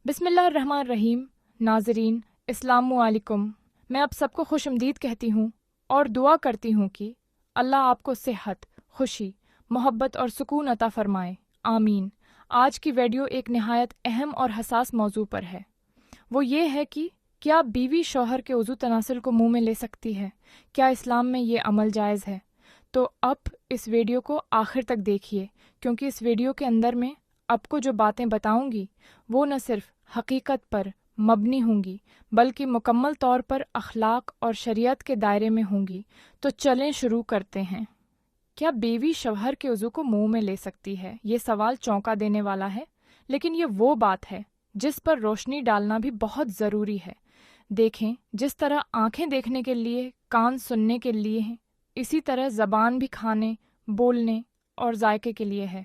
بسم اللہ الرحمن الرحیم۔ ناظرین السلام علیکم۔ میں آپ سب کو خوش آمدید کہتی ہوں اور دعا کرتی ہوں کہ اللہ آپ کو صحت، خوشی، محبت اور سکون عطا فرمائے، آمین۔ آج کی ویڈیو ایک نہایت اہم اور حساس موضوع پر ہے۔ وہ یہ ہے کہ کیا بیوی شوہر کے عضو تناسل کو منہ میں لے سکتی ہے؟ کیا اسلام میں یہ عمل جائز ہے؟ تو اب اس ویڈیو کو آخر تک دیکھیے، کیونکہ اس ویڈیو کے اندر میں آپ کو جو باتیں بتاؤں گی وہ نہ صرف حقیقت پر مبنی ہوں گی بلکہ مکمل طور پر اخلاق اور شریعت کے دائرے میں ہوں گی۔ تو چلیں شروع کرتے ہیں۔ کیا بیوی شوہر کے عضو کو منہ میں لے سکتی ہے؟ یہ سوال چونکا دینے والا ہے، لیکن یہ وہ بات ہے جس پر روشنی ڈالنا بھی بہت ضروری ہے۔ دیکھیں، جس طرح آنکھیں دیکھنے کے لیے، کان سننے کے لیے ہیں، اسی طرح زبان بھی کھانے، بولنے اور ذائقے کے لیے ہے۔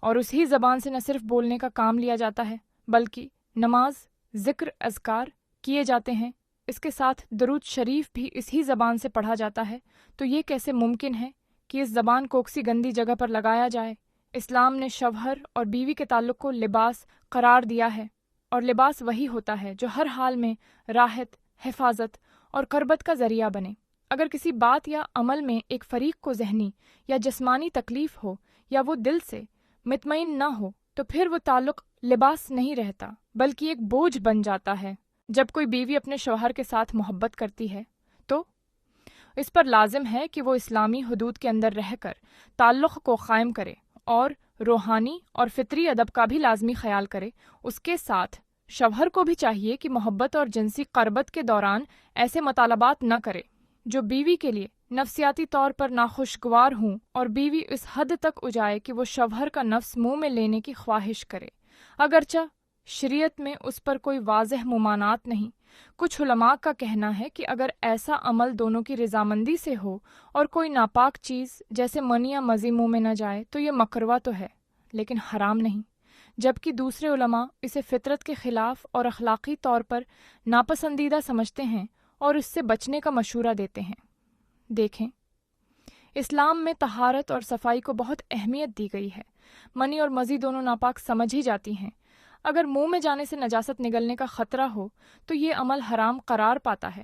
اور اسی زبان سے نہ صرف بولنے کا کام لیا جاتا ہے بلکہ نماز، ذکر، اذکار کیے جاتے ہیں۔ اس کے ساتھ درود شریف بھی اسی زبان سے پڑھا جاتا ہے۔ تو یہ کیسے ممکن ہے کہ اس زبان کو کسی گندی جگہ پر لگایا جائے؟ اسلام نے شوہر اور بیوی کے تعلق کو لباس قرار دیا ہے، اور لباس وہی ہوتا ہے جو ہر حال میں راحت، حفاظت اور قربت کا ذریعہ بنے۔ اگر کسی بات یا عمل میں ایک فریق کو ذہنی یا جسمانی تکلیف ہو یا وہ دل سے مطمئن نہ ہو تو پھر وہ تعلق لباس نہیں رہتا بلکہ ایک بوجھ بن جاتا ہے۔ جب کوئی بیوی اپنے شوہر کے ساتھ محبت کرتی ہے تو اس پر لازم ہے کہ وہ اسلامی حدود کے اندر رہ کر تعلق کو قائم کرے اور روحانی اور فطری ادب کا بھی لازمی خیال کرے۔ اس کے ساتھ شوہر کو بھی چاہیے کہ محبت اور جنسی قربت کے دوران ایسے مطالبات نہ کرے جو بیوی کے لیے نفسیاتی طور پر ناخوشگوار ہوں، اور بیوی اس حد تک اجائے کہ وہ شوہر کا نفس منہ میں لینے کی خواہش کرے، اگرچہ شریعت میں اس پر کوئی واضح ممانعت نہیں۔ کچھ علماء کا کہنا ہے کہ اگر ایسا عمل دونوں کی رضامندی سے ہو اور کوئی ناپاک چیز جیسے منی یا مزی منہ میں نہ جائے تو یہ مکروہ تو ہے لیکن حرام نہیں، جبکہ دوسرے علماء اسے فطرت کے خلاف اور اخلاقی طور پر ناپسندیدہ سمجھتے ہیں اور اس سے بچنے کا مشورہ دیتے ہیں۔ دیکھیں، اسلام میں طہارت اور صفائی کو بہت اہمیت دی گئی ہے۔ منی اور مزی دونوں ناپاک سمجھ ہی جاتی ہیں۔ اگر منہ میں جانے سے نجاست نگلنے کا خطرہ ہو تو یہ عمل حرام قرار پاتا ہے۔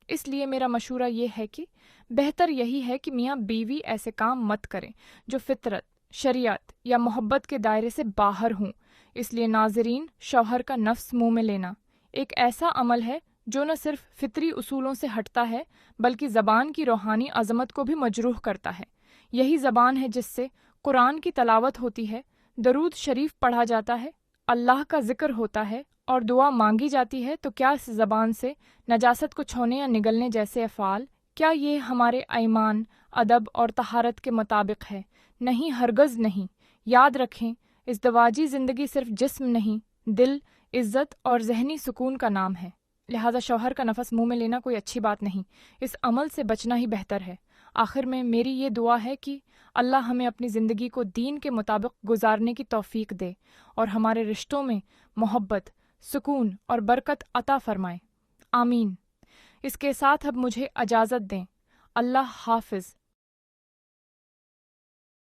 اس لیے میرا مشورہ یہ ہے کہ بہتر یہی ہے کہ میاں بیوی ایسے کام مت کریں جو فطرت، شریعت یا محبت کے دائرے سے باہر ہوں۔ اس لیے ناظرین، شوہر کا نفس منہ میں لینا ایک ایسا عمل ہے جو نہ صرف فطری اصولوں سے ہٹتا ہے بلکہ زبان کی روحانی عظمت کو بھی مجروح کرتا ہے۔ یہی زبان ہے جس سے قرآن کی تلاوت ہوتی ہے، درود شریف پڑھا جاتا ہے، اللہ کا ذکر ہوتا ہے اور دعا مانگی جاتی ہے۔ تو کیا اس زبان سے نجاست کو چھونے یا نگلنے جیسے افعال، کیا یہ ہمارے ایمان، ادب اور طہارت کے مطابق ہے؟ نہیں، ہرگز نہیں۔ یاد رکھیں، ازدواجی زندگی صرف جسم نہیں، دل، عزت اور ذہنی سکون کا نام ہے۔ لہذا شوہر کا نفس منہ میں لینا کوئی اچھی بات نہیں، اس عمل سے بچنا ہی بہتر ہے۔ آخر میں میری یہ دعا ہے کہ اللہ ہمیں اپنی زندگی کو دین کے مطابق گزارنے کی توفیق دے اور ہمارے رشتوں میں محبت، سکون اور برکت عطا فرمائے، آمین۔ اس کے ساتھ اب مجھے اجازت دیں۔ اللہ حافظ۔